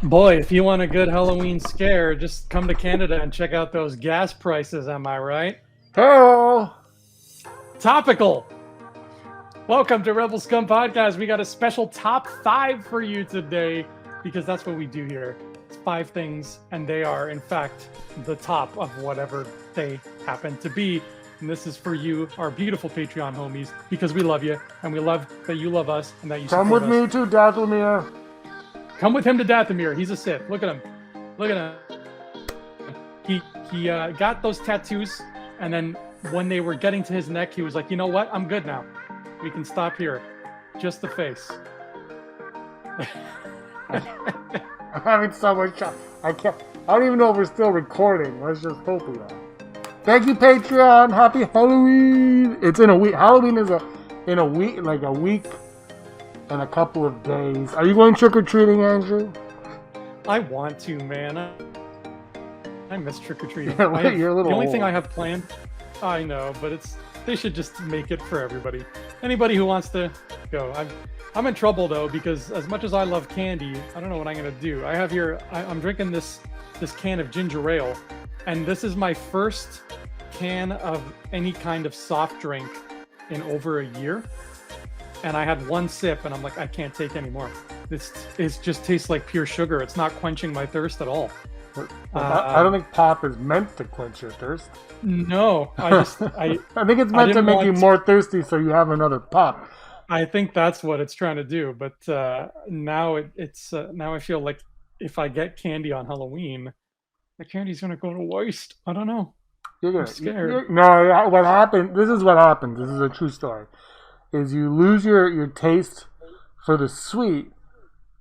Boy, if you want a good Halloween scare, just come to Canada and check out those gas prices, am I right? Hello. Topical! Welcome to Rebel Scum Podcast. We got a special top 5 for you today because that's what we do here. It's 5 things, and they are, in fact, the top of whatever they happen to be. And this is for you, our beautiful Patreon homies, because we love you, and we love that you love us, and that you Come support with us. me to Dathomir. Come with him to Dathomir. He's a Sith. Look at him. Look at him. He got those tattoos, and then when they were getting to his neck, he was like, you know what? I'm good now. We can stop here. Just the face. I'm having so much fun. I don't even know if we're still recording. Let's just hope we are. Thank you, Patreon. Happy Halloween. It's in a week. Halloween is in a week, like a week and a couple of days. Are you going trick-or-treating, Andrew? I want to, man. I miss trick-or-treating. You're a little The only old. thing I have planned, I know, but they should just make it for everybody. Anybody who wants to go. I'm in trouble, though, because as much as I love candy, I don't know what I'm going to do. I have here, I'm drinking this can of ginger ale, and this is my first can of any kind of soft drink in over a year. And I had one sip, and I'm like, I can't take any more. This just tastes like pure sugar. It's not quenching my thirst at all. I don't think pop is meant to quench your thirst. No, I think it's meant to make you more thirsty so you have another pop. I think that's what it's trying to do. But now it's now I feel like if I get candy on Halloween, the candy's gonna go to waste. I don't know. I'm scared. No, what happened? This is what happened. This is a true story. Is you lose your taste for the sweet,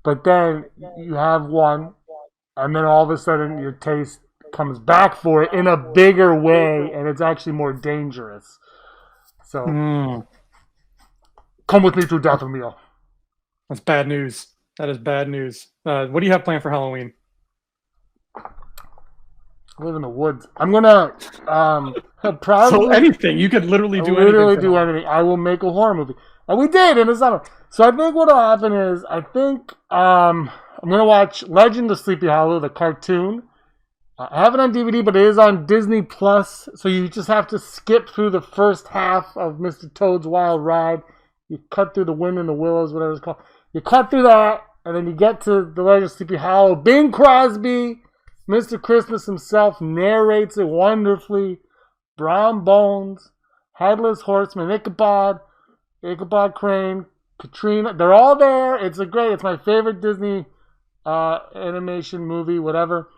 but then you have one, and then all of a sudden your taste comes back for it in a bigger way, and it's actually more dangerous. So, come with me to Dathomir. That's bad news. That is bad news. What do you have planned for Halloween? I live in the woods. I'm gonna probably So anything. You could literally do anything. I will make a horror movie, and we did in the summer. So I think what'll happen is I'm gonna watch Legend of Sleepy Hollow, the cartoon. I have it on DVD, but it is on Disney Plus. So you just have to skip through the first half of Mr. Toad's Wild Ride. You cut through the Wind in the Willows, whatever it's called. You cut through that, and then you get to the Legend of Sleepy Hollow. Bing Crosby, Mr. Christmas himself, narrates it wonderfully. Brown Bones, Headless Horseman, Ichabod Crane, Katrina. They're all there. It's my favorite Disney animation movie, whatever.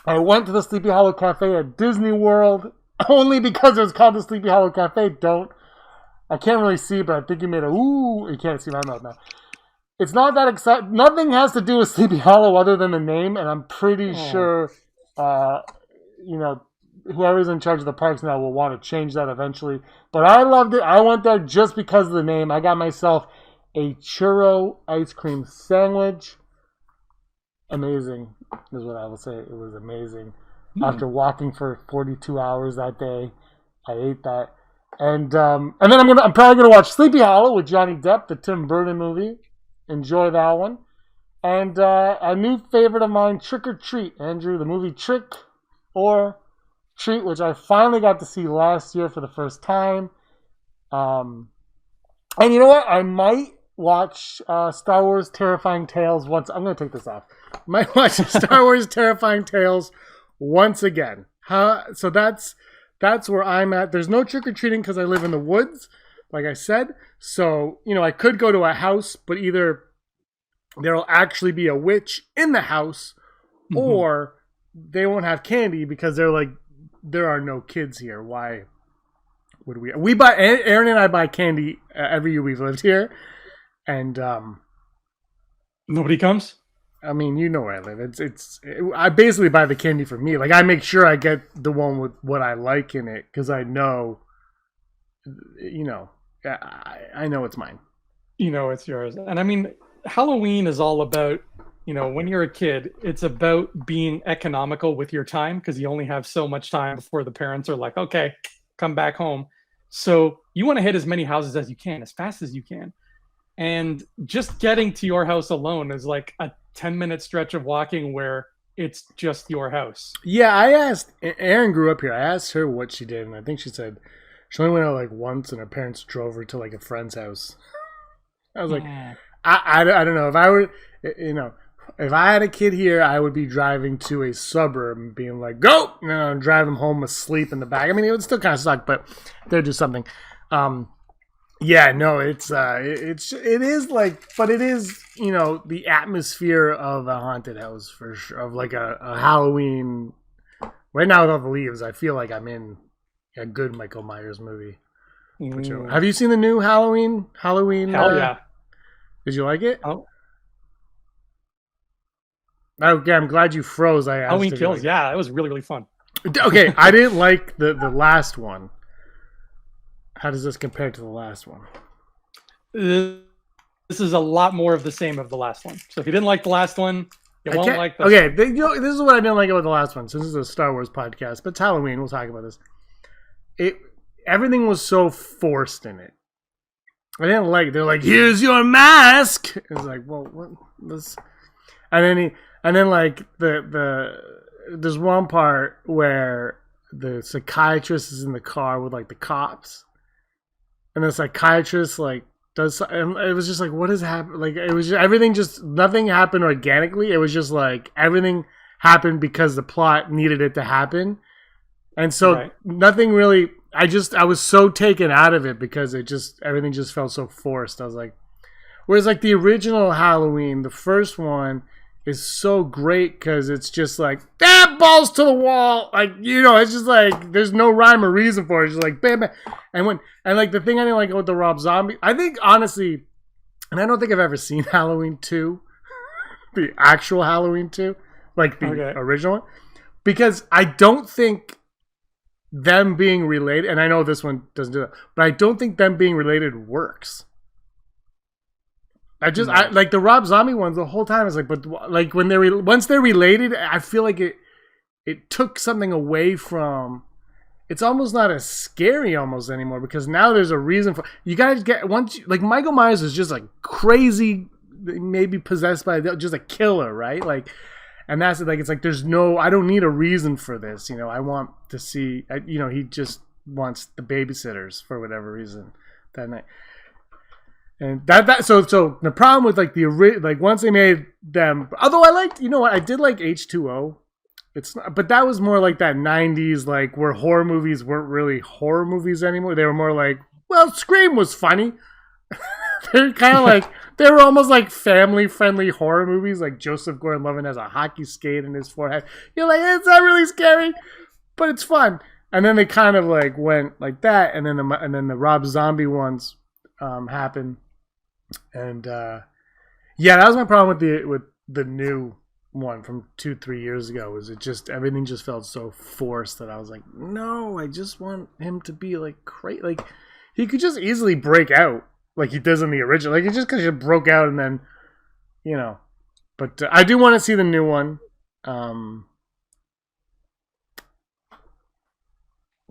I went to the Sleepy Hollow Cafe at Disney World only because it was called the Sleepy Hollow Cafe. I can't really see, but I think you made a ooh. You can't see my mouth now. It's not that exciting. Nothing has to do with Sleepy Hollow other than the name, and I'm pretty sure, whoever's in charge of the parks now will want to change that eventually. But I loved it. I went there just because of the name. I got myself a churro ice cream sandwich. Amazing is what I will say. It was amazing. After walking for 42 hours that day, I ate that. And then I'm probably gonna watch Sleepy Hollow with Johnny Depp, the Tim Burton movie. Enjoy that one. And a new favorite of mine, Trick or Treat, Andrew, the movie Trick or Treat, which I finally got to see last year for the first time. And you know what? I might watch Star Wars Terrifying Tales once. I'm going to take this off. Might watch Star Wars Terrifying Tales once again. So that's where I'm at. There's no trick-or-treating because I live in the woods, like I said. So, I could go to a house, but either there'll actually be a witch in the house, or they won't have candy because they're like, there are no kids here. Why would we buy? Aaron and I buy candy every year we've lived here, and nobody comes. I mean, you know where I live. I basically buy the candy for me. Like, I make sure I get the one with what I like in it because I know, I know it's mine. It's yours. And I mean, Halloween is all about, when you're a kid, it's about being economical with your time because you only have so much time before the parents are like, okay, come back home. So you want to hit as many houses as you can, as fast as you can. And just getting to your house alone is like a 10-minute stretch of walking where it's just your house. Yeah, I asked. Erin grew up here. I asked her what she did, and I think she said she only went out like once, and her parents drove her to like a friend's house. I was like, I don't know if I were, if I had a kid here, I would be driving to a suburb and being like, go, drive them home asleep in the back. I mean, it would still kind of suck, but they'd do something. Yeah, no, it is like, but it is, the atmosphere of a haunted house for sure, of like a Halloween. Right now with all the leaves, I feel like I'm in a good Michael Myers movie. Have you seen the new Halloween? Hell yeah. Did you like it? Oh. Okay, I'm glad you froze. I asked Halloween Kills, yeah, it was really, really fun. Okay, I didn't like the last one. How does this compare to the last one? This is a lot more of the same of the last one. So if you didn't like the last one, you won't like this. Okay, this is what I didn't like about the last one. Since this is a Star Wars podcast, but it's Halloween, we'll talk about this. Everything was so forced in it. I didn't like. They're like, "Here's your mask." It's like, well, what this? And then like there's one part where the psychiatrist is in the car with like the cops, and the psychiatrist like does. And it was just like, what is happening? Like it was just, everything. Just nothing happened organically. It was just like everything happened because the plot needed it to happen, and so nothing really. I was so taken out of it because everything just felt so forced. I was like, whereas like the original Halloween, the first one is so great because it's just like, balls to the wall. Like, it's just like, there's no rhyme or reason for it. It's just like, bam, bam. And like the thing I didn't like with the Rob Zombie, I think honestly, and I don't think I've ever seen Halloween 2, the actual Halloween 2, like the original one, because I don't think them being related, and I know this one doesn't do that, but I don't think them being related works. I like the Rob Zombie ones the whole time. It's like, but like when once they're related, I feel like it took something away from. It's almost not as scary almost anymore because now there's a reason for you guys get like Michael Myers is just like crazy, maybe possessed by just a killer, right? Like. And that's like, it's like, I don't need a reason for this. I want to see, he just wants the babysitters for whatever reason that night. And so the problem with like like once they made them, although I liked, I did like H2O. But that was more like that 90s, like where horror movies weren't really horror movies anymore. They were more like, well, Scream was funny. They're kind of like, they were almost like family-friendly horror movies, like Joseph Gordon-Levitt has a hockey skate in his forehead. You're like, it's not really scary, but it's fun. And then they kind of like went like that, and then the Rob Zombie ones happened, and that was my problem with the new one from 2-3 years ago. Was everything just felt so forced that I was like, no, I just want him to be like crazy. Like he could just easily break out. Like he does in the original. Like he just kind of broke out and then, But I do want to see the new one.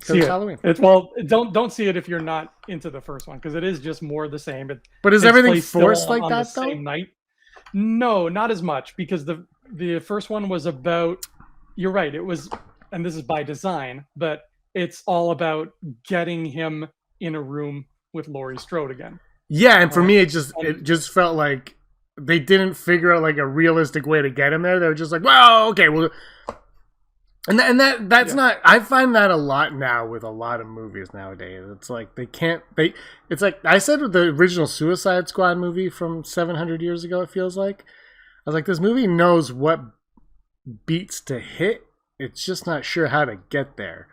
See it. Halloween. Don't see it if you're not into the first one because it is just more the same. But is everything forced like that though? Same night? No, not as much because the first one was about. You're right. It was, and this is by design, but it's all about getting him in a room with Laurie Strode again. Yeah, and for me, it just felt like they didn't figure out like a realistic way to get him there. They were just like, well, okay, well, that's not. I find that a lot now with a lot of movies nowadays. It's like it's like I said with the original Suicide Squad movie from 700 years ago. It feels like I was like, this movie knows what beats to hit. It's just not sure how to get there.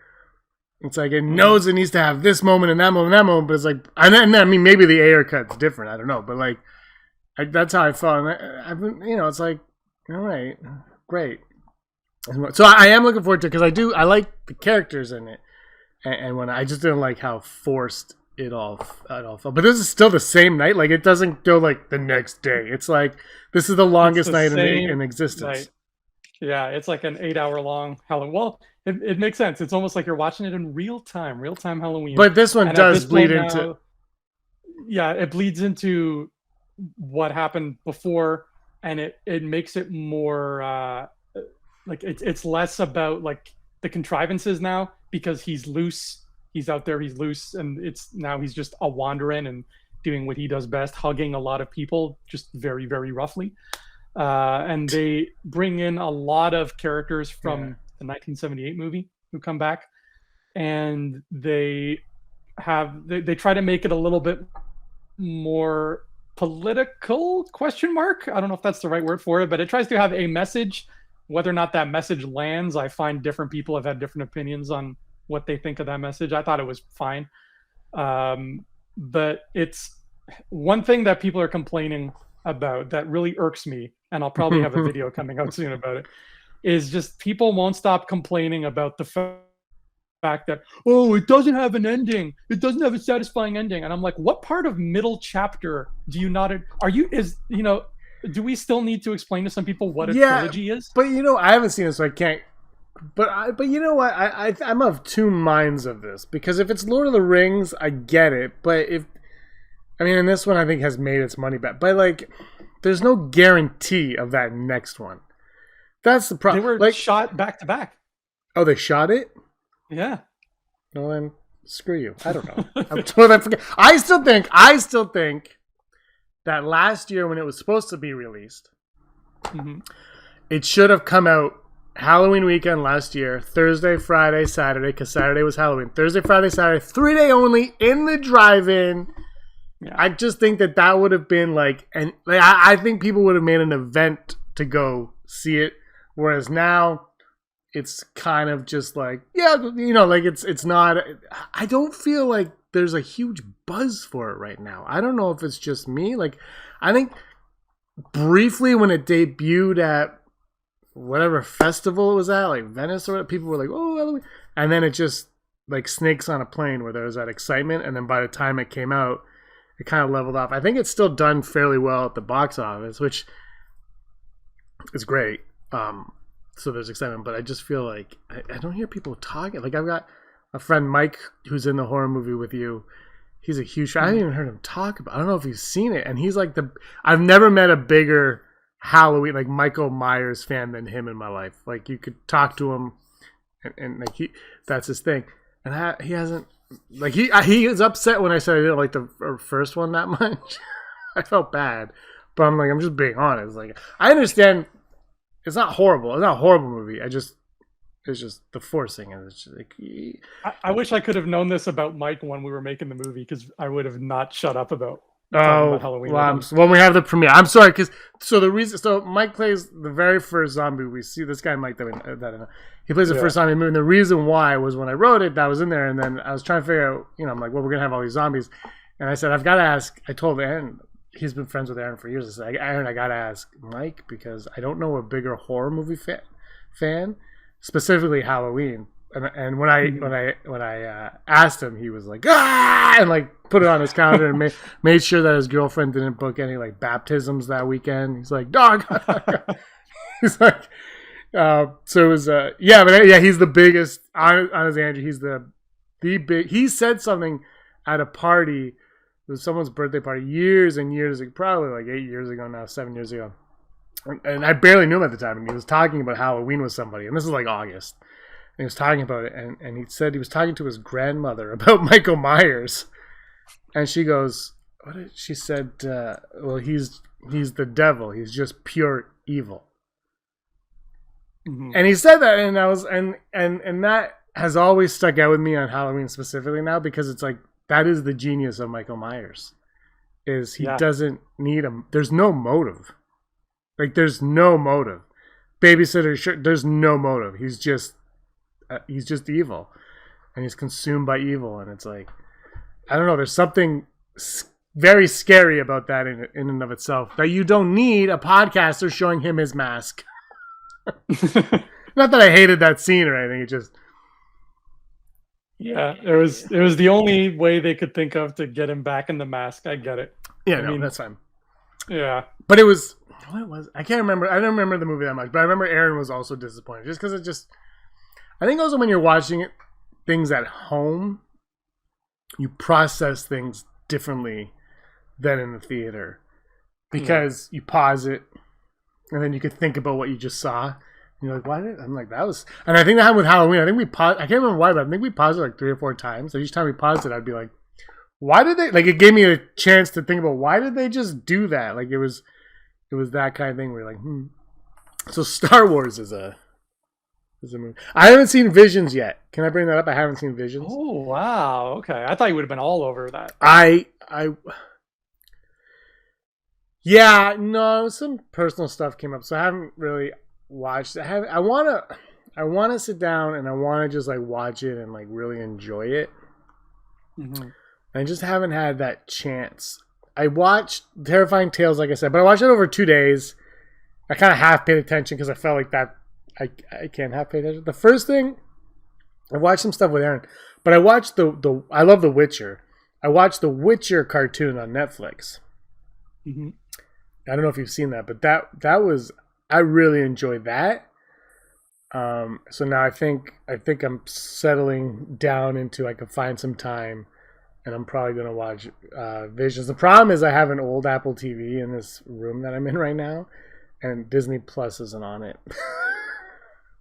It's like it knows it needs to have this moment and that moment and that moment, but it's like, and I mean, maybe the Ayer cut's different. I don't know, but like, that's how I felt. And I've been, it's like, all right, great. So I am looking forward to it because I like the characters in it, and when I just didn't like how forced it all felt. But this is still the same night. Like it doesn't go like the next day. It's like this is the longest night in existence. Night. Yeah, it's like an 8-hour long Halloween. Well, it makes sense. It's almost like you're watching it in real time Halloween. But this one does bleed into. Yeah, it bleeds into what happened before and it makes it more like it's less about like the contrivances now, because he's loose, he's out there, he's loose, and it's now he's just a wandering and doing what he does best, hugging a lot of people just very, very roughly. And they bring in a lot of characters from the 1978 movie who come back, and they try to make it a little bit more political, question mark. I don't know if that's the right word for it, but it tries to have a message. Whether or not that message lands, I find different people have had different opinions on what they think of that message. I thought it was fine. But it's one thing that people are complaining about that really irks me, and I'll probably have a video coming out soon about it, is just people won't stop complaining about the fact that, oh, it doesn't have an ending, it doesn't have a satisfying ending. And I'm like, what part of middle chapter do you not do we still need to explain to some people what a trilogy is? But I haven't seen it, so I can't. But you know what? I'm of two minds of this, because if it's Lord of the Rings, I get it. But in this one, I think has made its money back. But like, there's no guarantee of that next one. That's the problem. They were shot back to back. Oh, they shot it? Yeah. Well then, screw you. I don't know. I'm totally forget. I still think that last year when it was supposed to be released, it should have come out Halloween weekend last year, Thursday, Friday, Saturday, because Saturday was Halloween. Thursday, Friday, Saturday, 3-day only in the drive-in. Yeah. I just think that would have been I think people would have made an event to go see it, whereas now it's kind of just it's not. I don't feel like there's a huge buzz for it right now. I don't know if it's just me. I think briefly when it debuted at whatever festival it was at, like Venice or whatever, people were like, oh, Halloween. And then it just like snakes on a plane where there was that excitement. And then by the time it came out, it kind of leveled off. I think it's still done fairly well at the box office, which is great. So there's excitement, but I just feel like I don't hear people talking. Like I've got a friend, Mike, who's in the horror movie with you. He's a huge fan. I haven't even heard him talk about it. I don't know if he's seen it. And he's like I've never met a bigger Halloween, like Michael Myers fan than him in my life. Like you could talk to him and like that's his thing. And he hasn't, like he was upset when I said I didn't like the first one that much. I felt bad, but I'm just being honest. Like I understand it's not horrible. It's not a horrible movie. It's just the forcing, and it's just like. I wish I could have known this about Mike when we were making the movie, because I would have not shut up about. Halloween. When we have the premiere, I'm sorry, so Mike plays the very first zombie. We see this guy Mike he plays the first zombie movie, and the reason why was when I wrote it, that was in there, and then I was trying to figure out, I'm like, well, we're gonna have all these zombies, and I said I've got to ask. I told Aaron, he's been friends with Aaron for years. I said, Aaron, I got to ask Mike, because I don't know a bigger horror movie fan, specifically Halloween. And when I asked him, he was like, ah, and like put it on his calendar and made sure that his girlfriend didn't book any like baptisms that weekend. He's like, dog. He's like, so it was but he's the biggest on his Andrew. He's the big. He said something at a party. It was someone's birthday party years and years ago, probably like 8 years ago now, 7 years ago. And I barely knew him at the time. And he was talking about Halloween with somebody, and this is like August. And he was talking about it, and he said he was talking to his grandmother about Michael Myers, and she goes, "What?" She said, "Well, he's the devil. He's just pure evil." Mm-hmm. And he said that, and I was, and that has always stuck out with me on Halloween specifically now, because it's like that is the genius of Michael Myers, is he doesn't need him. There's no motive, like there's no motive. Babysitter, sure, there's no motive. He's just evil, and he's consumed by evil, and it's like, I don't know, there's something very scary about that in and of itself, that you don't need a podcaster showing him his mask. Not that I hated that scene or anything, it just it was the only way they could think of to get him back in the mask. I get it. I mean, that's fine. But it was, what was, I can't remember. I don't remember the movie that much, but I remember Aaron was also disappointed, just because I think also when you're watching things at home, you process things differently than in the theater, because you pause it, and then you could think about what you just saw. And you're like, why did I'm like that was? And I think that happened with Halloween. I think we paused. I can't remember why, but I think we paused it like 3 or 4 times. So each time we paused it, I'd be like, why did they? Like it gave me a chance to think about why did they just do that? Like it was that kind of thing where you're like, So Star Wars is a movie. I haven't seen Visions yet. Can I bring that up? I haven't seen Visions. Oh wow, okay. I thought you would have been all over that. Yeah, no, some personal stuff came up, so I haven't really watched it. I wanna sit down and I wanna just like watch it and like really enjoy it. Mm-hmm. I just haven't had that chance. I watched Terrifying Tales, like I said, but I watched it over 2 days. I kind of half paid attention because I felt like that I can't half pay attention. The first thing, I watched some stuff with Aaron, but I watched I love The Witcher. I watched the Witcher cartoon on Netflix. Mm-hmm. I don't know if you've seen that, but that was I really enjoyed that. So now I think I'm settling down into I can find some time, and I'm probably gonna watch Visions. The problem is I have an old Apple TV in this room that I'm in right now, and Disney Plus isn't on it.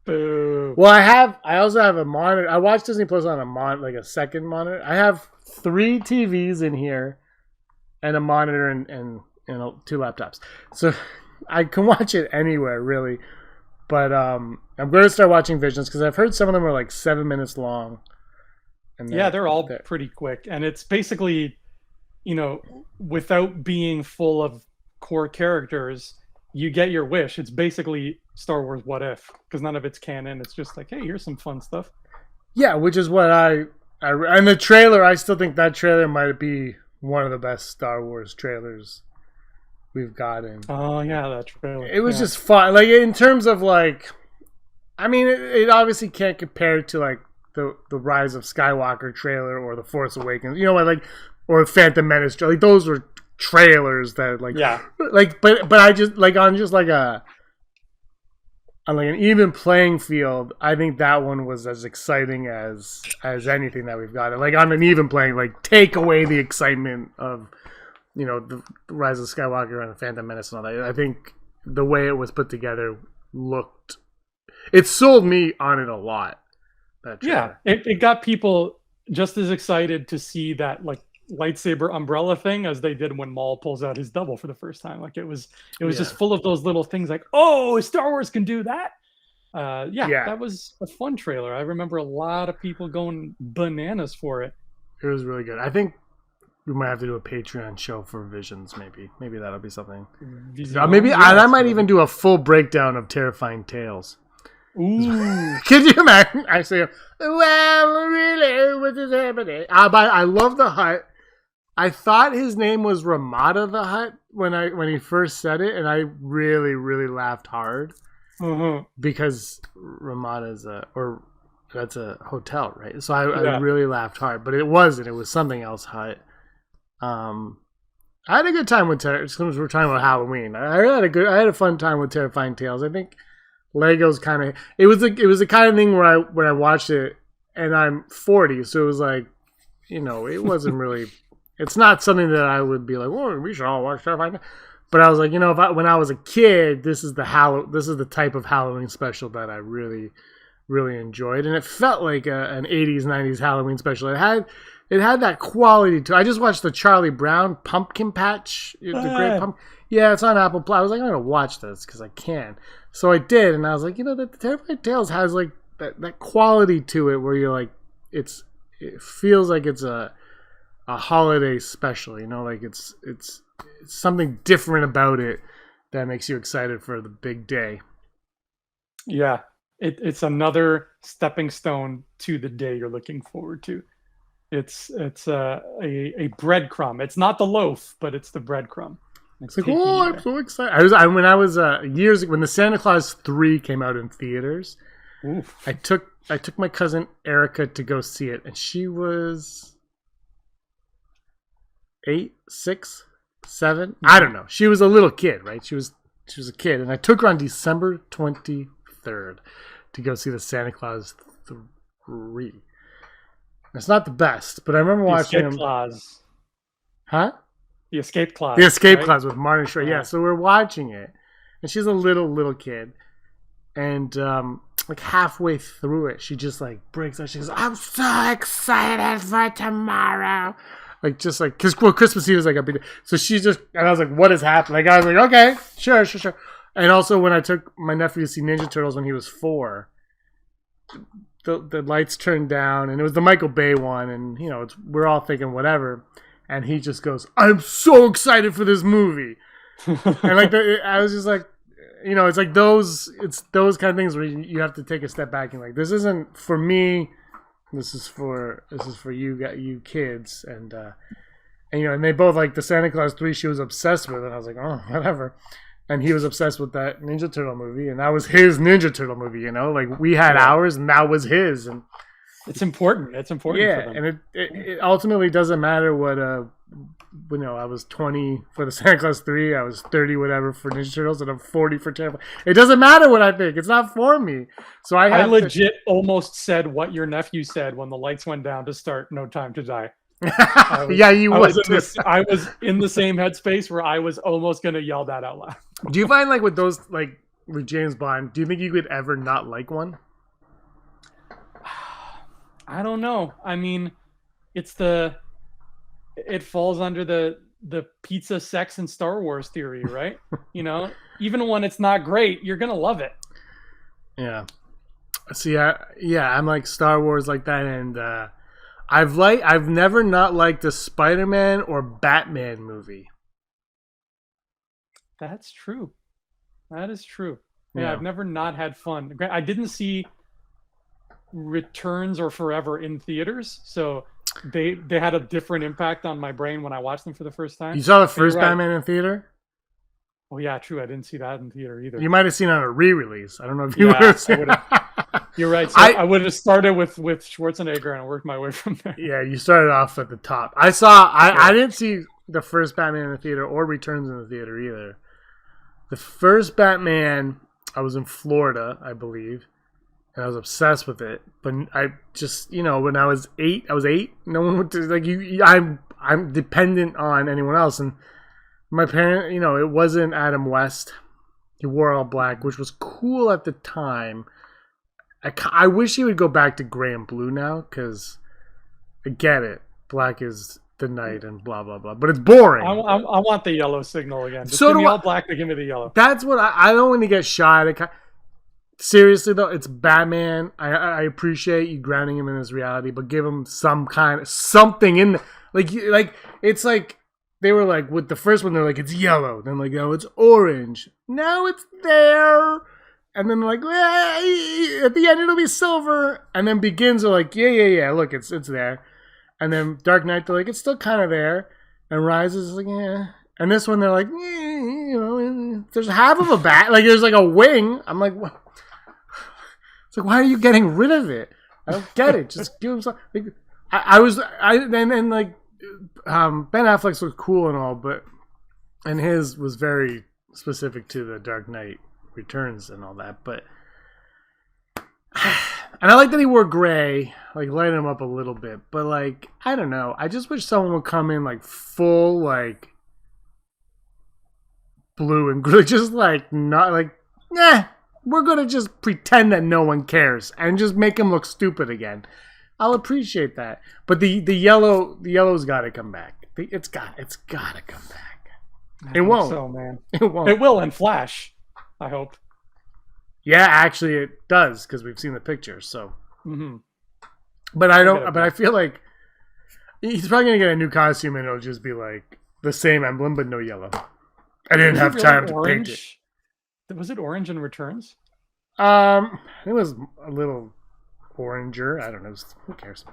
Boo. Well, I also have a monitor. I watch Disney Plus on a second monitor. I have 3 TVs in here, and a monitor and 2 laptops. So I can watch it anywhere really. But I'm going to start watching Visions because I've heard some of them are like 7 minutes long. And they're all pretty quick, and it's basically, without being full of core characters, you get your wish. It's basically Star Wars What If, because none of it's canon. It's just like, hey, here's some fun stuff. Yeah, which is what and the trailer, I still think that trailer might be one of the best Star Wars trailers we've gotten. Oh yeah, that trailer. It was just fun. Like in terms of like, I mean, it obviously can't compare to like the Rise of Skywalker trailer or the Force Awakens, or Phantom Menace. Like those were trailers that but I just like on an even playing field, I think that one was as exciting as anything that we've got. Like on an even playing, like take away the excitement of the Rise of Skywalker and the Phantom Menace and all that. I think the way it was put together it sold me on it a lot. It got people just as excited to see that like lightsaber umbrella thing as they did when Maul pulls out his double for the first time. Like it was just full of those little things like, oh, Star Wars can do that. That was a fun trailer. I remember a lot of people going bananas for it. It was really good. I think we might have to do a Patreon show for Visions. Maybe that'll be something. I might even do a full breakdown of Terrifying Tales. Ooh. Could you imagine? I say, well, really, what is happening? But I love the Hutt. I thought his name was Ramada the Hutt when he first said it, and I really, really laughed hard because Ramada's that's a hotel, right? So I really laughed hard, but it wasn't. It was something else Hutt. I had a good time with since we're talking about Halloween. I had a fun time with Terrifying Tales. I think Lego's kind of it was the kind of thing where when I watched it, and I'm 40, so it was like, it wasn't really. It's not something that I would be like, oh, we should all watch Terrifying. But I was like, when I was a kid, this is the type of Halloween special that I really, really enjoyed, and it felt like an 80s, 90s Halloween special. It had that quality to it. I just watched the Charlie Brown Pumpkin Patch, the Great Pumpkin. Yeah, it's on Apple Plus. I was like, I'm going to watch this because I can. So I did, and I was like, the Terrifying Tales has like that quality to it where you're like, it feels like it's a holiday special, like it's something different about it that makes you excited for the big day. Yeah, it's another stepping stone to the day you're looking forward to. It's a breadcrumb. It's not the loaf, but it's the breadcrumb. It's like, oh, I'm so excited. When I was years ago, when the Santa Claus 3 came out in theaters, oof. I took my cousin Erica to go see it, and she was 8, 6, 7. I don't know. She was a little kid, right? She was a kid, and I took her on December 23rd to go see the Santa Claus 3. It's not the best, but I remember watching him. Claus. Huh? The Escape Clause. The Escape Clause with Martin Short. Yeah, so we're watching it, and she's a little kid, and like halfway through it, she just like breaks out. She goes, "I'm so excited for tomorrow!" Like just like because Christmas Eve is like a big. So she just and I was like, "What is happening?" Like I was like, "Okay, sure." And also when I took my nephew to see Ninja Turtles when he was 4. The lights turned down, and it was the Michael Bay one, and we're all thinking whatever, and he just goes, "I'm so excited for this movie," and like I was just like, it's like those kind of things where you have to take a step back and like, this isn't for me, this is for you kids, and and they both like the Santa Claus 3 she was obsessed with, and I was like, oh, whatever. And he was obsessed with that Ninja Turtle movie, and that was his Ninja Turtle movie. Like we had ours, and that was his. And it's important. It's important. Yeah, for them. and it ultimately doesn't matter what. I was 20 for the Santa Claus 3. I was 30 whatever for Ninja Turtles, and I'm 40 for Terrible. It doesn't matter what I think. It's not for me. So I legit almost said what your nephew said when the lights went down to start No Time to Die. You would. I was in the same headspace where I was almost going to yell that out loud. Do you find like with those, like with James Bond, do you think you could ever not like one? I don't know. I mean, it falls under the pizza, sex, and Star Wars theory, right? Even when it's not great, you're going to love it. Yeah. See, I'm like Star Wars like that, and I've never not liked a Spider-Man or Batman movie. That's true. That is true. Yeah, I've never not had fun. I didn't see Returns or Forever in theaters, so they had a different impact on my brain when I watched them for the first time. You saw the first Batman in theater? Oh yeah, true. I didn't see that in theater either. You might have seen it on a re-release. I don't know if you would have seen it. You're right. So I would have started with Schwarzenegger and worked my way from there. Yeah, you started off at the top. I didn't see the first Batman in the theater or Returns in the theater either. The first Batman, I was in Florida, I believe, and I was obsessed with it. But I just, when I was 8, no one would like you. I'm dependent on anyone else, and my parent, it wasn't Adam West. He wore all black, which was cool at the time. I wish he would go back to gray and blue now, because I get it. Black is the night and blah, blah, blah. But it's boring. I want the yellow signal again. Just so give me all black, but give me the yellow. That's what I don't want to get shot. Seriously, though, it's Batman. I appreciate you grounding him in his reality, but give him something in like it's like they were like with the first one, they're like, it's yellow. Then like, oh, it's orange. Now it's there. And then like, at the end it'll be silver. And then Begins are like, yeah, look, it's there. And then Dark Knight, they're like, it's still kind of there. And Rises is like, yeah. And this one, they're like, there's half of a bat. Like, there's like a wing. I'm like, what? It's like, why are you getting rid of it? I don't get it. Just give him something. Like, Ben Affleck's was cool and all, and his was very specific to the Dark Knight Returns and all that, but and I like that he wore gray, like lighten him up a little bit, but like, I don't know, I just wish someone would come in like full like blue and gray, just like not like, we're gonna just pretend that no one cares and just make him look stupid again. I'll appreciate that, but the yellow's got to come back. It's got to come back. It won't. So man, it won't. It will in Flash, I hope. Yeah, actually, it does because we've seen the pictures. So, but I feel like he's probably gonna get a new costume and it'll just be like the same emblem but no yellow. I didn't have time to paint it. Was it orange in Returns? It was a little oranger. I don't know. Who cares?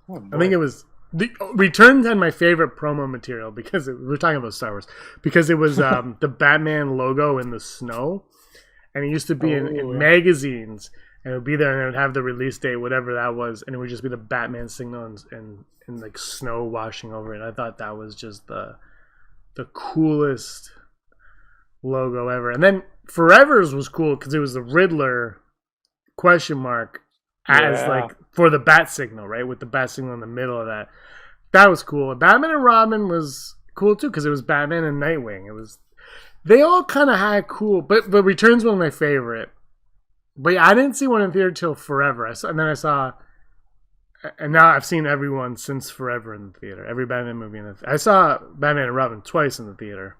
I think it was the Returns had my favorite promo material because we're talking about Star Wars because it was the Batman logo in the snow, and it used to be in magazines, and it would be there, and it would have the release date, whatever that was, and it would just be the Batman signal and like snow washing over it. I thought that was just the coolest logo ever. And then Forever's was cool because it was the Riddler ? As like for the bat signal, right? With the bat signal in the middle of that. That was cool. Batman and Robin was cool too because it was Batman and Nightwing. They all kind of had cool, but Return's one of my favorite. But yeah, I didn't see one in theater till Forever. And now I've seen everyone since Forever in the theater. Every Batman movie in the theater. I saw Batman and Robin twice in the theater.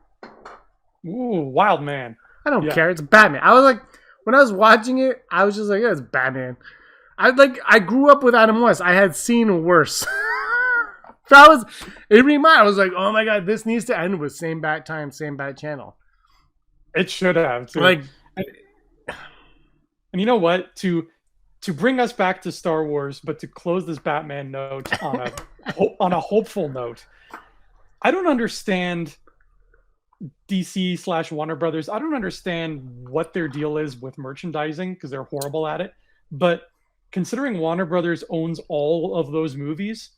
Ooh, wild man. I don't care. It's Batman. I was like, when I was watching it, I was just like, yeah, it's Batman. I grew up with Adam West. I had seen worse. I was like, oh my god, this needs to end with same bat time, same bat channel. It should have too. Like, and you know what? To bring us back to Star Wars, but to close this Batman note on a hopeful note, I don't understand DC / Warner Brothers. I don't understand what their deal is with merchandising because they're horrible at it. But considering Warner Brothers owns all of those movies,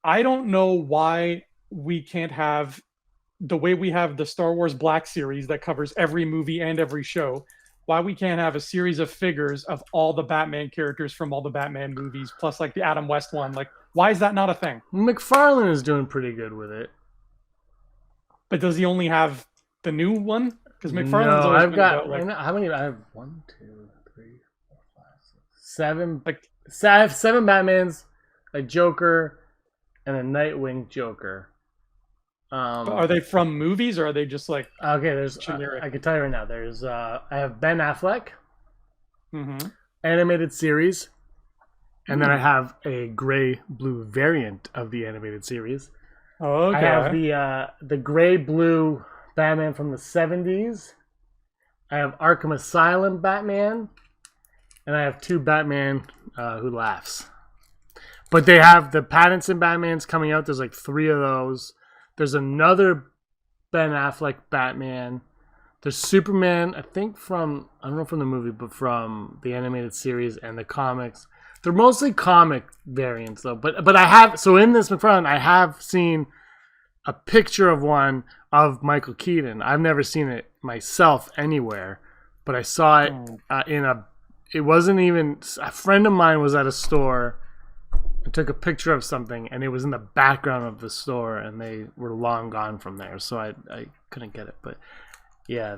I don't know why we can't have the way we have the Star Wars Black series that covers every movie and every show. Why we can't have a series of figures of all the Batman characters from all the Batman movies, plus like the Adam West one. Like, why is that not a thing? McFarlane is doing pretty good with it. But does he only have the new one? Because McFarlane's always I've got about, like, how many? I have 1, 2, 3, 4, 5, 6, 7. Like, I have 7 Batmans, a Joker, and a Nightwing Joker. are they from movies or are they just like okay? There's generic? I can tell you right now. There's I have Ben Affleck, Mm-hmm. animated series, and then I have a gray-blue variant of the animated series. Okay. I have the gray-blue Batman from the 70s. I have Arkham Asylum Batman, and I have 2 Batman Who Laughs. But they have the Pattinson Batmans coming out. There's like 3 of those. There's another Ben Affleck Batman. There's Superman, I think from, I don't know from the movie, but from the animated series and the comics. They're mostly comic variants though. But I have, so in this McFarlane, I have seen a picture of one of Michael Keaton. I've never seen it myself anywhere, but I saw it it wasn't even, a friend of mine was at a store and took a picture of something, and it was in the background of the store, and they were long gone from there, so I couldn't get it. But yeah,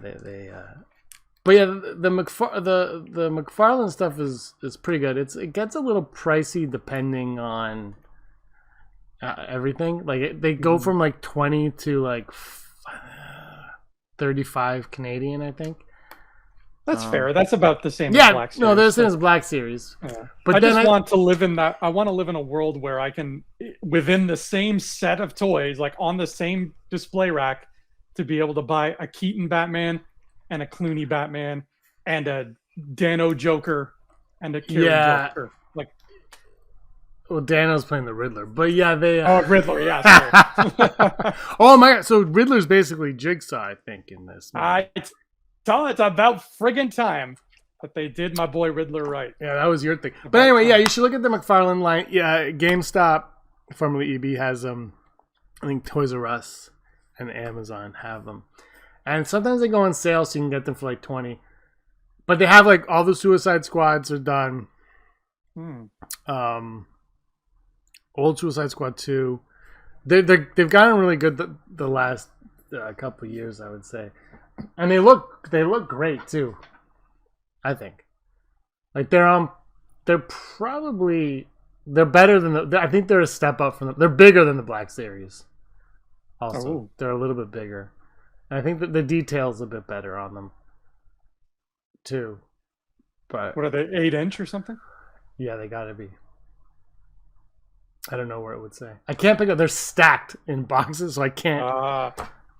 but yeah, the McFarlane stuff is pretty good. It gets a little pricey depending on everything. Like they go from like 20 to like 35 Canadian, I think. That's fair. That's about the same as Black Series. No, there's the same as Black Series. Yeah. But I then just want to live in that. I want to live in a world where I can, within the same set of toys, like on the same display rack, to be able to buy a Keaton Batman and a Clooney Batman and a Dano Joker and a Kieran Joker. Like, well, Dano's playing the Riddler, but yeah, they. Riddler, yeah. Sorry. Oh my god! So Riddler's basically Jigsaw, I think, in this movie. It's about friggin' time that they did my boy Riddler right. Yeah, that was your thing. But anyway, yeah, you should look at the McFarlane line. Yeah, GameStop, formerly EB, has them. I think Toys R Us and Amazon have them. And sometimes they go on sale, so you can get them for like 20. But they have like all the Suicide Squads are done. Old Suicide Squad 2. They've gotten really good the last couple of years, I would say. And they look great too. I think, like they're better than I think they're a step up from they're bigger than the Black Series. Also, they're a little bit bigger, and I think that the details a bit better on them too. But what are they, 8-inch or something? Yeah, they gotta be. I don't know where it would say. I can't pick up. They're stacked in boxes, so I can't.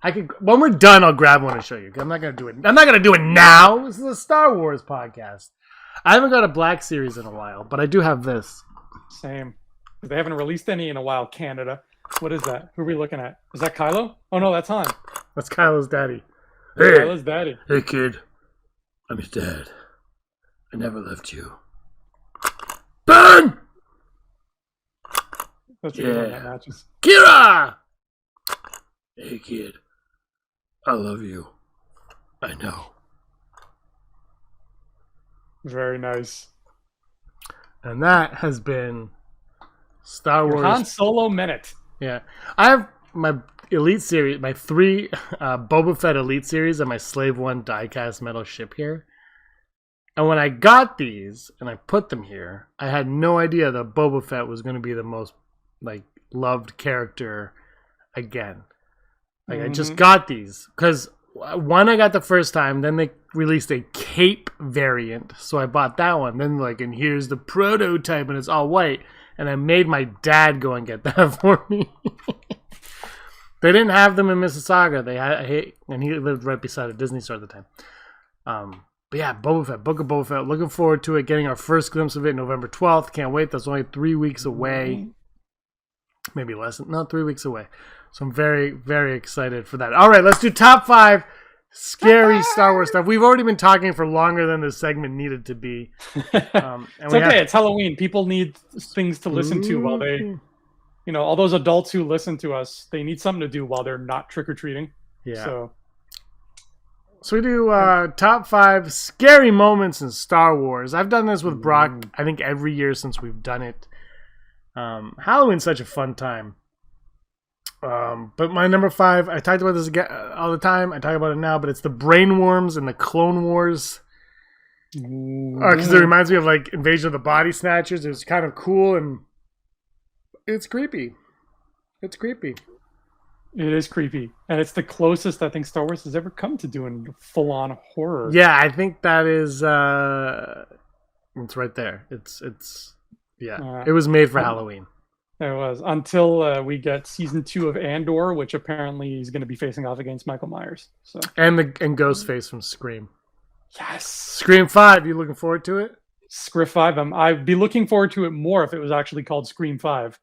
I could, when we're done, I'll grab one and show you. I'm not gonna do it. I'm not gonna do it now. This is a Star Wars podcast. I haven't got a Black Series in a while, but I do have this. Same. They haven't released any in a while. Canada. What is that? Who are we looking at? Is that Kylo? Oh no, that's Han. That's Kylo's daddy. Hey, Kylo's daddy. Hey kid, I'm his dad. I never left you. Ben! That's a good one that matches. Kira! Hey kid, I love you. I know. Very nice. And that has been Star Wars Han Solo Minute. Yeah, I have Elite series, my 3 Boba Fett Elite series, and my Slave One diecast metal ship here. And when I got these and I put them here, I had no idea that Boba Fett was going to be the most like loved character again. Like I just got these because one I got the first time, then they released a cape variant, so I bought that one. Then like, and here's the prototype, and it's all white. And I made my dad go and get that for me. They didn't have them in Mississauga. They had, and he lived right beside a Disney store at the time. But yeah, Boba Fett, Book of Boba Fett. Looking forward to it. Getting our first glimpse of it November 12th. Can't wait. That's only 3 weeks away. Maybe less. No, 3 weeks away. So I'm very, very excited for that. All right, let's do top 5 scary Star Wars stuff. We've already been talking for longer than this segment needed to be. It's okay. It's Halloween. People need things to listen to while they, all those adults who listen to us, they need something to do while they're not trick-or-treating. Yeah. So we do top 5 scary moments in Star Wars. I've done this with Brock, I think, every year since we've done it. Halloween's such a fun time. But my number 5, I talked about this again all the time. I talk about it now, but it's the Brain Worms and the Clone Wars. Because it reminds me of like Invasion of the Body Snatchers. It was kind of cool and it's creepy. It's creepy. It is creepy, and it's the closest I think Star Wars has ever come to doing full-on horror. Yeah, I think that is. It's right there. It's it was made for Halloween. It was until we get season 2 of Andor, which apparently he's going to be facing off against Michael Myers. So and Ghostface from Scream. Yes, Scream 5. You looking forward to it? Scream 5. I'd be looking forward to it more if it was actually called Scream 5.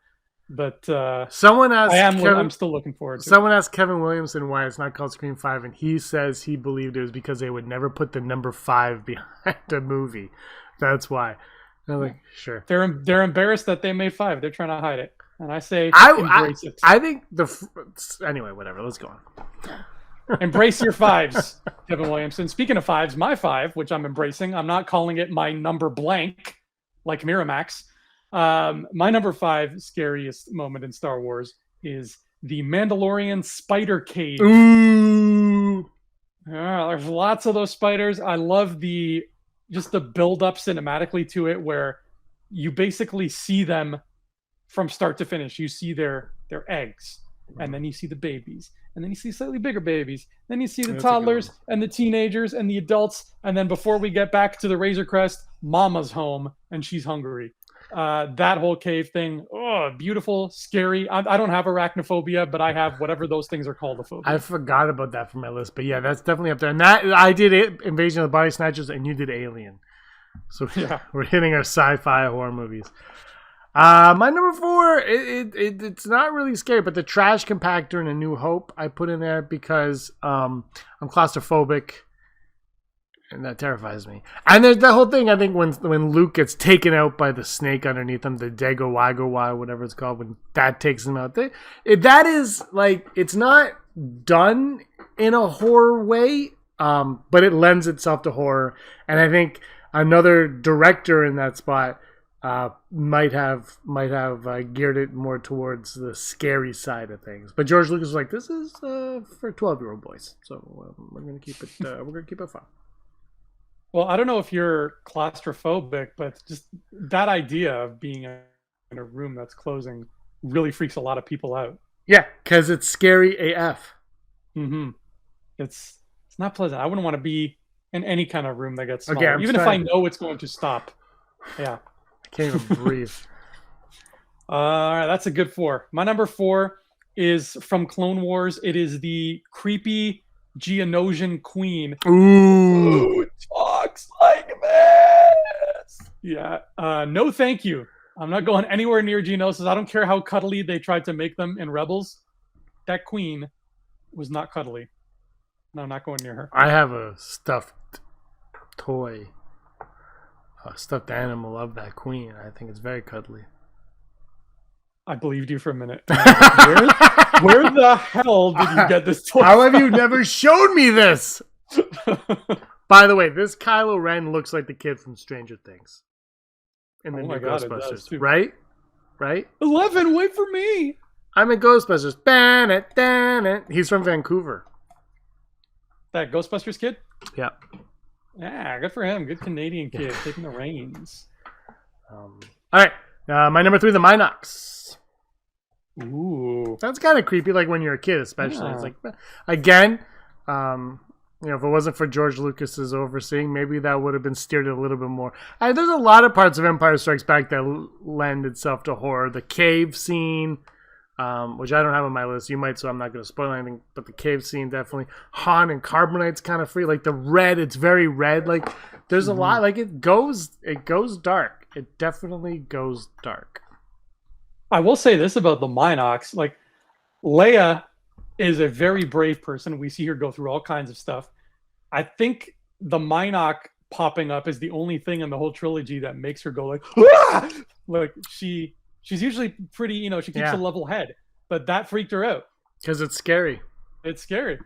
But someone asked I'm still looking forward to someone asked Kevin Williamson why it's not called Scream 5, and he says he believed it was because they would never put the number 5 behind a movie. That's why. I'm like, sure. They're embarrassed that they made 5. They're trying to hide it, and I say embrace it. I think anyway, whatever. Let's go on. Embrace your 5s, Kevin Williamson. Speaking of 5s, my 5, which I'm embracing, I'm not calling it my number blank like Miramax. My number 5 scariest moment in Star Wars is the Mandalorian spider cave. Ooh. There's lots of those spiders. I love the build up cinematically to it, where you basically see them from start to finish. You see their eggs, and then you see the babies, and then you see slightly bigger babies. Then you see the toddlers and the teenagers and the adults, and then before we get back to the Razor Crest, Mama's home and she's hungry. That whole cave thing, beautiful, scary. I don't have arachnophobia, but I have whatever those things are called, a phobia. I forgot about that from my list, but yeah, that's definitely up there. And that I did Invasion of the Body Snatchers, and you did Alien. So yeah, we're hitting our sci-fi horror movies. My number 4, it's not really scary, but the trash compactor in A New Hope I put in there because I'm claustrophobic. And that terrifies me. And there's the whole thing, I think, when Luke gets taken out by the snake underneath him, the Dago-Wago-Wa, whatever it's called, when that takes him out. That is, like, it's not done in a horror way, but it lends itself to horror. And I think another director in that spot might have geared it more towards the scary side of things. But George Lucas was like, this is for 12-year-old boys. So we're going to keep it fun. Well, I don't know if you're claustrophobic, but just that idea of being in a room that's closing really freaks a lot of people out. Yeah, because it's scary AF. Mm-hmm. It's not pleasant. I wouldn't want to be in any kind of room that gets smaller, Okay, even if I know it's going to stop. Yeah. I can't even breathe. All right, that's a good 4. My number 4 is from Clone Wars. It is the creepy Geonosian queen. Ooh. Who talks like this. Yeah. No, thank you. I'm not going anywhere near Geonosis. I don't care how cuddly they tried to make them in Rebels. That queen was not cuddly. No, I'm not going near her. I have a stuffed toy, a stuffed animal of that queen. I think it's very cuddly. I believed you for a minute. Where the hell did you get this toy? How have you never shown me this? By the way, this Kylo Ren looks like the kid from Stranger Things in the new Ghostbusters, right? Right? 11, wait for me. I'm in Ghostbusters. Ban it. He's from Vancouver. That Ghostbusters kid? Yeah. Yeah, good for him. Good Canadian kid taking the reins. All right. My number 3, the Minox. Ooh. That's kind of creepy, like when you're a kid, especially. It's like, again, if it wasn't for George Lucas's overseeing, maybe that would have been steered a little bit more. There's a lot of parts of Empire Strikes Back that lend itself to horror. The cave scene, which I don't have on my list. You might, so I'm not going to spoil anything. But the cave scene, definitely. Han and Carbonite's kind of free. Like the red, it's very red. Like there's a lot. Like it goes dark. It definitely goes dark. I will say this about the Minox. Like, Leia is a very brave person. We see her go through all kinds of stuff. I think the Minox popping up is the only thing in the whole trilogy that makes her go like, ah! Like she's usually pretty, she keeps a level head, but that freaked her out. Because it's scary. It's scary.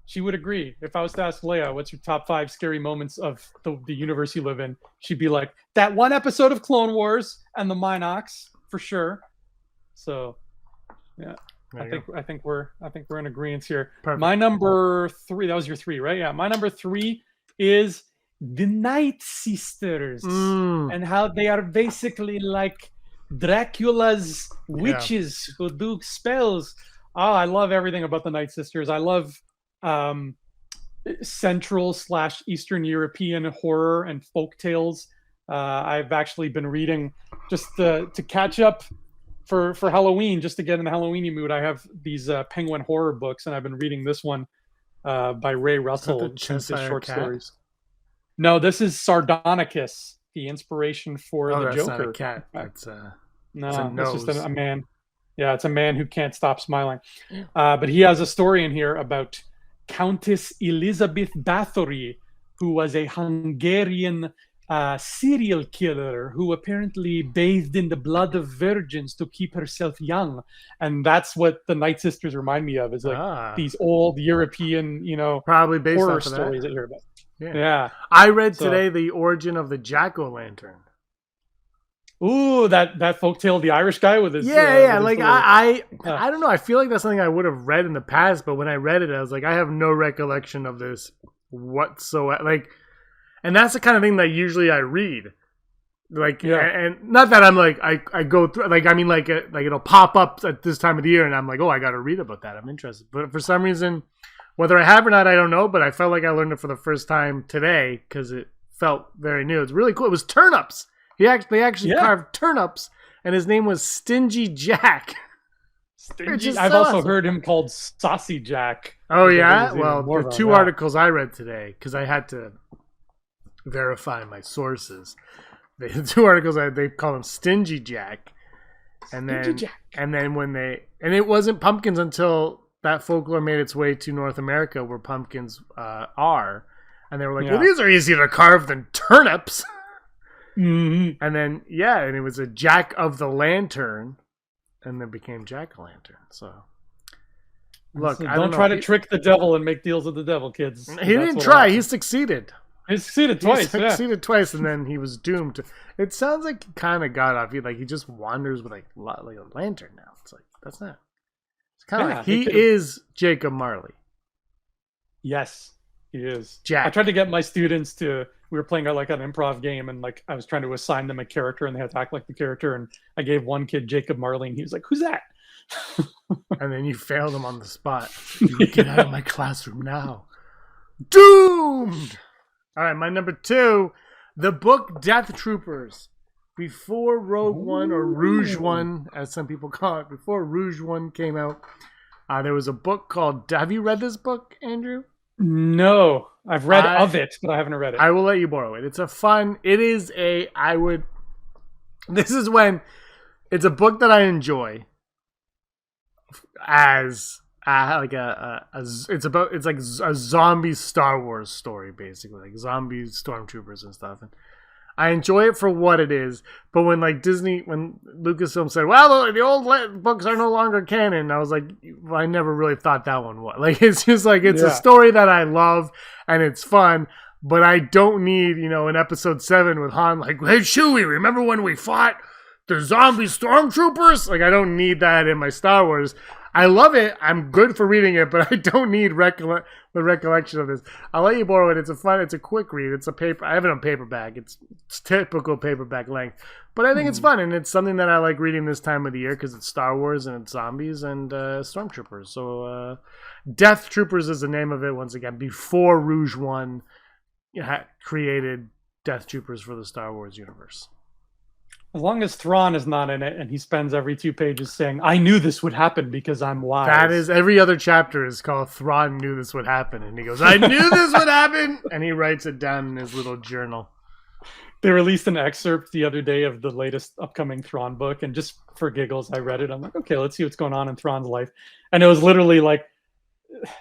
She would agree. If I was to ask Leia, what's your top 5 scary moments of the universe you live in? She'd be like, that one episode of Clone Wars and the Minox. For sure. So, yeah, I think we're in agreement here. Perfect. My number 3. That was your 3, right? Yeah. My number 3 is the Night Sisters, and how they are basically like Dracula's witches who do spells. Oh, I love everything about the Night Sisters. I love Central/Eastern European horror and folk tales. I've actually been reading just to catch up for Halloween, just to get in the Halloweeny mood. I have these Penguin horror books, and I've been reading this one by Ray Russell. His short stories. No, this is Sardonicus, the inspiration for the that's Joker. Not a cat. That's it's just a man. Yeah, it's a man who can't stop smiling. But he has a story in here about Countess Elizabeth Bathory, who was a Hungarian serial killer who apparently bathed in the blood of virgins to keep herself young. And that's what the Night Sisters remind me of, is like these old European, probably based horror off of stories that you hear about. Yeah. I read today the origin of the jack-o'-lantern. Ooh, that folktale, the Irish guy with his I don't know. I feel like that's something I would have read in the past, but when I read it, I was like, I have no recollection of this whatsoever. Like, and that's the kind of thing that usually I read. Like, and not that I'm like I go through. Like, I mean, like it'll pop up at this time of the year, and I'm like, oh, I got to read about that. I'm interested. But for some reason, whether I have or not, I don't know. But I felt like I learned it for the first time today because it felt very new. It's really cool. It was turnips. They actually carved turnips, and his name was Stingy Jack. Stingy. I've also heard him called Saucy Jack. Oh yeah, well, the 2 articles I read today, because I had to verify my sources. The 2 articles they call him Stingy Jack, and then when it wasn't pumpkins until that folklore made its way to North America, where pumpkins are, and they were like, well, these are easier to carve than turnips. Mm-hmm. And then and it was a Jack of the Lantern, and then became Jack-o'-lantern. So look, don't try to trick the devil and make deals with the devil, kids. He didn't try. He succeeded. He succeeded twice. And then he was doomed to. It sounds like he kind of got off. He just wanders with like a lantern now. It's like that's not. It's kind of like he is Jacob Marley. Yes, he is. Jack. I tried to get my students to. We were playing like an improv game, and like I was trying to assign them a character, and they had to act like the character. And I gave one kid Jacob Marley, and he was like, "Who's that?" And then you failed him on the spot. You get out of my classroom now. Doomed. All right, my number 2, the book Death Troopers. Before Rogue One, or Rouge One, as some people call it, before Rouge One came out, there was a book called. Have you read this book, Andrew? No, I've read of it, but I haven't read it. I will let you borrow it. It's This is when it's a book that I enjoy as it's like a zombie Star Wars story, basically, like zombie stormtroopers and stuff. And I enjoy it for what it is, but when Lucasfilm said, "Well, the old books are no longer canon," I was like, well, I never really thought that one was. Like, it's just like it's a story that I love and it's fun, but I don't need in episode 7 with Han like, "Hey Chewie, remember when we fought the zombie stormtroopers. Like, I don't need that in my Star Wars. I love it. I'm good for reading it, but I don't need the recollection of this. I'll let you borrow it. It's a quick read. It's a paper. I have it on paperback. It's typical paperback length, but I think it's fun, and it's something that I like reading this time of the year because it's Star Wars and it's zombies and stormtroopers. So, Death Troopers is the name of it. Once again, before Rouge One created Death Troopers for the Star Wars universe. As long as Thrawn is not in it, and he spends every 2 pages saying, "I knew this would happen because I'm wise." That is, every other chapter is called Thrawn knew this would happen, and he goes, "I knew this would happen," and he writes it down in his little journal. They released an excerpt the other day of the latest upcoming Thrawn book, and just for giggles, I read it. I'm like, okay, let's see what's going on in Thrawn's life. And it was literally like,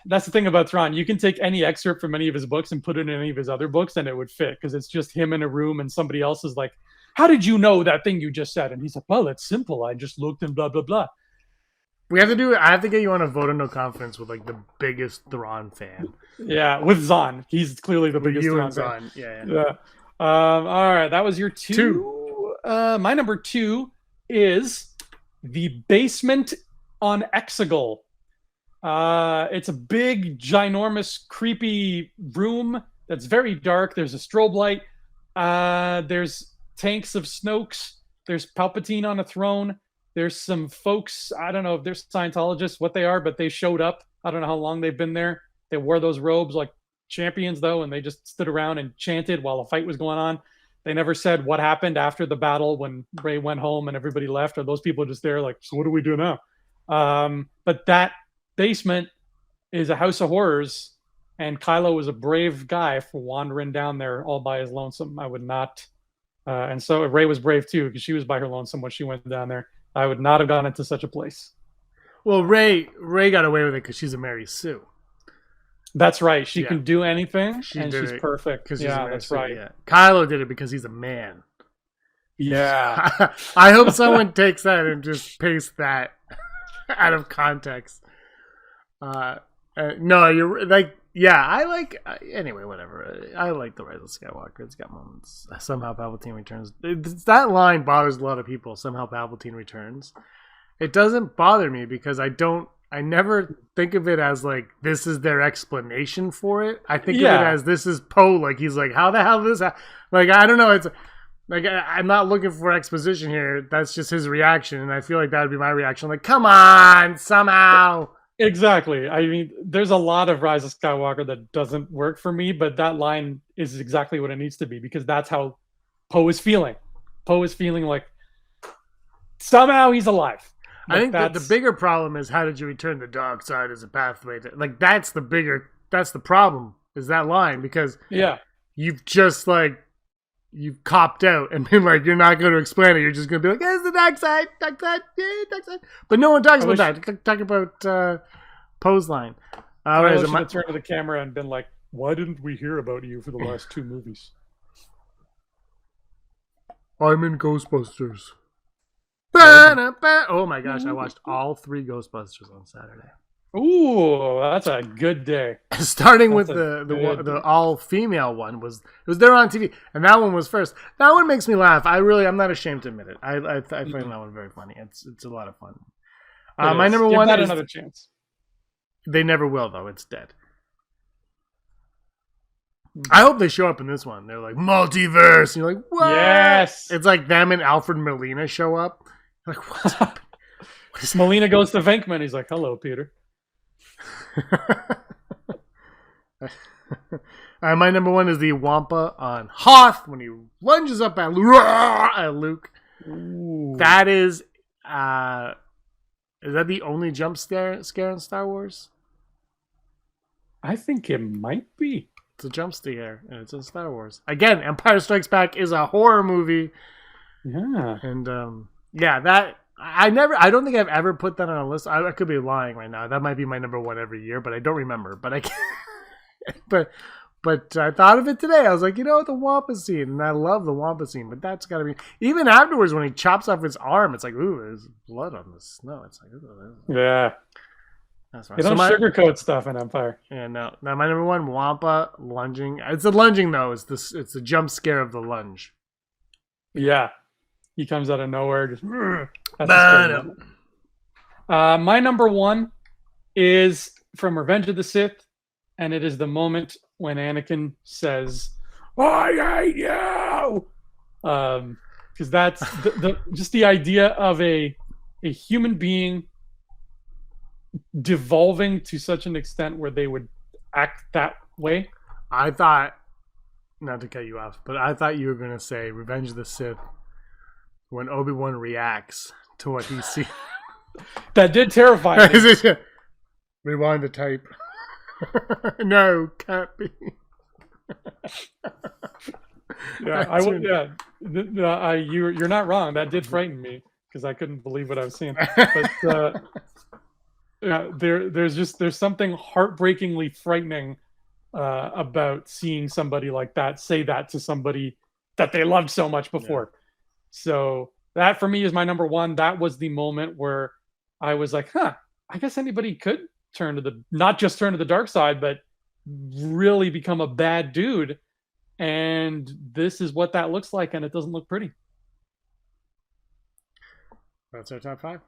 that's the thing about Thrawn. You can take any excerpt from any of his books and put it in any of his other books, and it would fit, because it's just him in a room, and somebody else is like, "How did you know that thing you just said?" And he's like, "Well, it's simple. I just looked and blah, blah, blah." I have to get you on a vote of no confidence with like the biggest Thrawn fan. Yeah, with Zahn. He's clearly the biggest Thrawn fan. Yeah. All right, that was your two. My number 2 is The Basement on Exegol. It's a big, ginormous, creepy room that's very dark. There's a strobe light. There's tanks of Snokes. There's Palpatine on a throne. There's some folks, I don't know if they're Scientologists, what they are, but they showed up. I don't know how long they've been there. They wore those robes like champions, though, and they just stood around and chanted while a fight was going on. They never said what happened after the battle when Rey went home and everybody left. Or those people just there like, so what do we do now? But that basement is a house of horrors, and Kylo was a brave guy for wandering down there all by his lonesome. I would not... and so Rey was brave too, because she was by her lonesome when she went down there. I would not have gone into such a place. Well, Rey got away with it because she's a Mary Sue. That's right. She can do anything, and she's perfect. Yeah, that's Sue, right. Yeah. Kylo did it because he's a man. Yeah. I hope someone takes that and just pastes that out of context. No, you're like, yeah, I like, anyway, whatever. I like The Rise of Skywalker. It's got moments. Somehow Palpatine returns. That line bothers a lot of people. Somehow Palpatine returns. It doesn't bother me because I never think of it as like, this is their explanation for it. I think of it as, this is Poe. Like, he's like, how the hell did this happen? Like, I don't know. It's like, I'm not looking for exposition here. That's just his reaction. And I feel like that would be my reaction. Like, come on, somehow. Exactly. I mean, there's a lot of Rise of Skywalker that doesn't work for me, but that line is exactly what it needs to be, because that's how Poe is feeling. Poe is feeling like somehow he's alive. Like, I think that the bigger problem is, how did you return the dark side as a pathway to, like, that's the problem, is that line, because you've just like, you've copped out and been like, you're not going to explain it. You're just going to be like, it's the dark side, yeah, dark side. But no one talks about that. Talk about Poe's line. I should have turned to the camera and been like, why didn't we hear about you for the last 2 movies? I'm in Ghostbusters. Oh my gosh, I watched all 3 Ghostbusters on Saturday. Ooh, that's a good day. Starting with the all-female one, it was there on TV, and that one was first. That one makes me laugh. I'm not ashamed to admit it. I find that one very funny. It's a lot of fun. My number one is another chance. They never will, though. It's dead. I hope they show up in this one. They're like, multiverse. And you're like, what? Yes. It's like them and Alfred Molina show up. You're like, what's happening? What is Molina goes to Venkman. He's like, hello, Peter. My number 1 is the Wampa on Hoth when he lunges up at Luke. Ooh. That is that the only jump scare in Star Wars? I think it might be. It's a jump scare, and it's in Star Wars. Again, Empire Strikes Back is a horror movie. Yeah. And that I don't think I've ever put that on a list. I could be lying right now. That might be my number 1 every year, but I don't remember. But I can't. but I thought of it today. I was like, the Wampa scene, and I love the Wampa scene. But that's got to be, even afterwards when he chops off his arm. It's like, ooh, there's blood on the snow. It's like, ooh, yeah. That's right. They don't sugarcoat stuff in Empire. Yeah, no. Now my number 1, Wampa lunging. It's the lunging though. It's the jump scare of the lunge. Yeah. he comes out of nowhere. Just, that's a Burn scary him. moment. My number one is from Revenge of the Sith, and it is the moment when Anakin says, "I hate you," because that's just the idea of a human being devolving to such an extent where they would act that way. I thought, not to cut you off, but I thought you were going to say Revenge of the Sith when Obi-Wan reacts to what he sees. That did terrify me. Rewind the tape. No, can't be. Yeah, I would. Yeah, you're not wrong. That did frighten me because I couldn't believe what I was seeing. But yeah, there's something heartbreakingly frightening about seeing somebody like that say that to somebody that they loved so much before. Yeah. So that for me is my number one. That was the moment where I was like, I guess anybody could not just turn to the dark side, but really become a bad dude. And this is what that looks like, and it doesn't look pretty. That's our top five.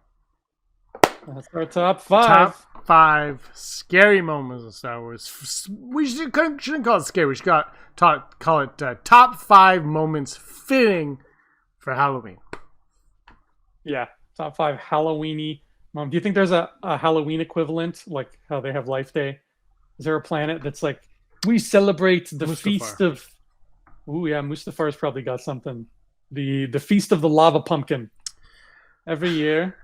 That's our top five. Top five scary moments in Star Wars. We shouldn't call it scary. We should call it top five moments fitting for Halloween. Yeah, top five Halloween-y. Do you think there's a Halloween equivalent, like how they have Life Day? Is there a planet that's like, we celebrate the Mustafar. feast of... Ooh, yeah, Mustafar's probably got something. The feast of the lava pumpkin. Every year,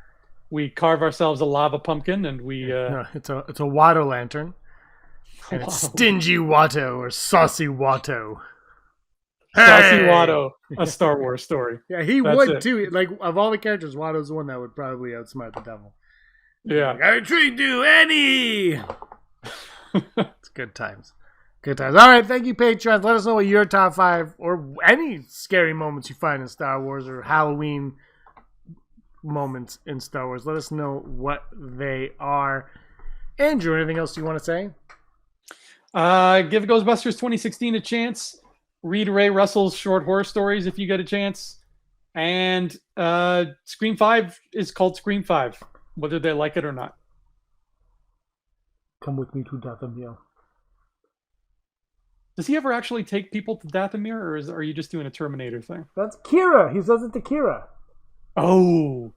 we carve ourselves a lava pumpkin, and we... No, it's a Watto lantern. And it's Stingy Watto or Saucy Watto. Saucy Watto, a Star Wars story. Yeah, would too. Like, of all the characters, Watto's the one that would probably outsmart the devil. Yeah. Like, I treat you any. It's good times. Good times. All right, thank you, patrons. Let us know what your top five or any scary moments you find in Star Wars or Halloween moments in Star Wars. Let us know what they are. Andrew, anything else you want to say? Give Ghostbusters 2016 a chance. Read Ray Russell's short horror stories if you get a chance. And Scream 5 is called Scream 5, whether they like it or not. Come with me to Dathomir. Does he ever actually take people to Dathomir, or are you just doing a Terminator thing? That's Kira. He says it to Kira. Oh,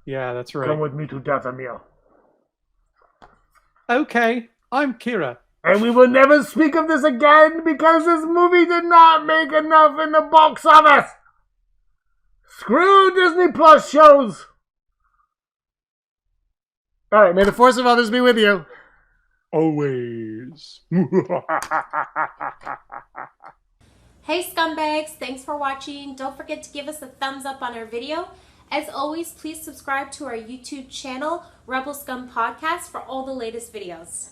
yeah, that's right. Come with me to Dathomir. Okay, I'm Kira. And we will never speak of this again because this movie did not make enough in the box office. Screw Disney Plus shows. All right, may the force of others be with you. Always. Hey scumbags, thanks for watching. Don't forget to give us a thumbs up on our video. As always, please subscribe to our YouTube channel, Rebel Scum Podcast, for all the latest videos.